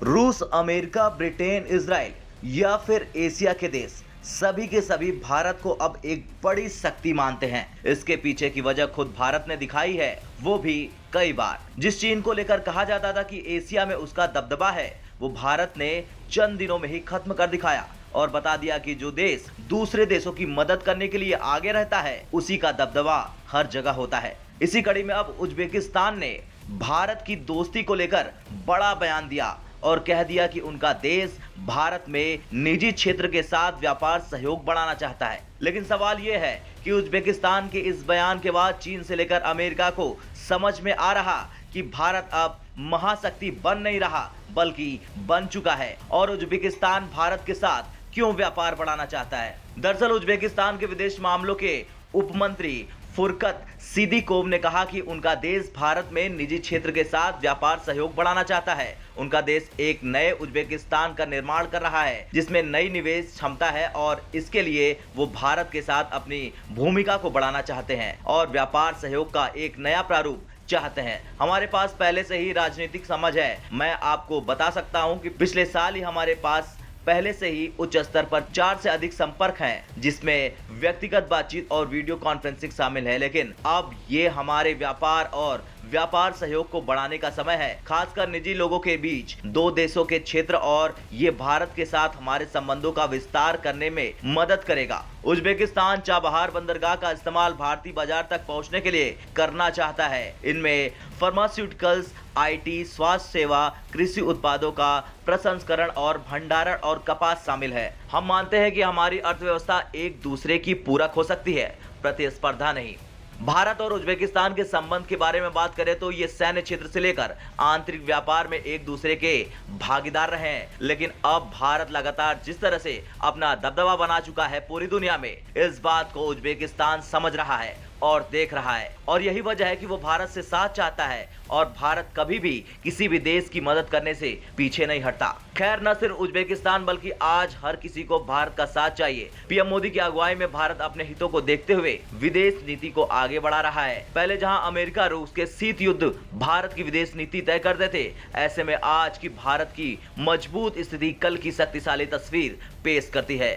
रूस, America, Britain, Israel या फिर एशिया के देश, सभी के सभी भारत को अब एक बड़ी शक्ति मानते हैं। इसके पीछे की वजह खुद भारत ने दिखाई है, वो भी कई बार। जिस चीन को लेकर कहा जाता था कि एशिया में उसका दबदबा है, वो भारत ने चंद दिनों में ही खत्म कर दिखाया और बता दिया कि जो देश दूसरे देशों की मदद करने के लिए आगे रहता है, उसी का दबदबा हर जगह होता है। इसी कड़ी में अब उज्बेकिस्तान ने भारत की दोस्ती को लेकर बड़ा बयान दिया और कह दिया कि उनका देश भारत में निजी क्षेत्र के साथ व्यापार सहयोग बढ़ाना चाहता है। लेकिन सवाल यह है कि उज्बेकिस्तान के इस बयान के बाद चीन से लेकर अमेरिका को समझ में आ रहा कि भारत अब महाशक्ति बन नहीं रहा, बल्कि बन चुका है। और उज्बेकिस्तान भारत के साथ क्यों व्यापार बढ़ाना चाहता है? दरअसल उज्बेकिस्तान के विदेश मामलों के उप मंत्री फुरकत सिदिकोव ने कहा कि उनका देश भारत में निजी क्षेत्र के साथ व्यापार सहयोग बढ़ाना चाहता है। उनका देश एक नए उज्बेकिस्तान का निर्माण कर रहा है, जिसमें नई निवेश क्षमता है और इसके लिए वो भारत के साथ अपनी भूमिका को बढ़ाना चाहते हैं और व्यापार सहयोग का एक नया प्रारूप चाहते हैं। हमारे पास पहले से ही राजनीतिक समझ है। मैं आपको बता सकता हूं कि पिछले साल ही हमारे पास पहले से ही उच्च स्तर पर 4 से अधिक संपर्क हैं, जिसमें व्यक्तिगत बातचीत और वीडियो कॉन्फ्रेंसिंग शामिल है। लेकिन अब ये हमारे व्यापार सहयोग को बढ़ाने का समय है, खासकर निजी लोगों के बीच दो देशों के क्षेत्र, और ये भारत के साथ हमारे संबंधों का विस्तार करने में मदद करेगा। उज्बेकिस्तान चाबहार बंदरगाह का इस्तेमाल भारतीय बाजार तक पहुंचने के लिए करना चाहता है। इनमें फार्मास्यूटिकल्स, आईटी, स्वास्थ्य सेवा, कृषि उत्पादों का प्रसंस्करण और भंडारण और कपास शामिल है। हम मानते हैं कि हमारी अर्थव्यवस्था एक दूसरे की पूरक हो सकती है, प्रतिस्पर्धा नहीं। भारत और उज्बेकिस्तान के संबंध के बारे में बात करें तो ये सैन्य क्षेत्र से लेकर आंतरिक व्यापार में एक दूसरे के भागीदार रहे हैं। लेकिन अब भारत लगातार जिस तरह से अपना दबदबा बना चुका है पूरी दुनिया में, इस बात को उज्बेकिस्तान समझ रहा है और देख रहा है, और यही वजह है कि वो भारत से साथ चाहता है और भारत कभी भी किसी भी देश की मदद करने से पीछे नहीं हटता। खैर, न सिर्फ उज्बेकिस्तान बल्कि आज हर किसी को भारत का साथ चाहिए। पीएम मोदी की अगुवाई में भारत अपने हितों को देखते हुए विदेश नीति को आगे बढ़ा रहा है। पहले जहां अमेरिका रूस के शीत युद्ध भारत की विदेश नीति तय करते थे, ऐसे में आज की भारत की मजबूत स्थिति कल की शक्तिशाली तस्वीर पेश करती है।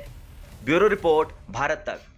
ब्यूरो रिपोर्ट, भारत तक।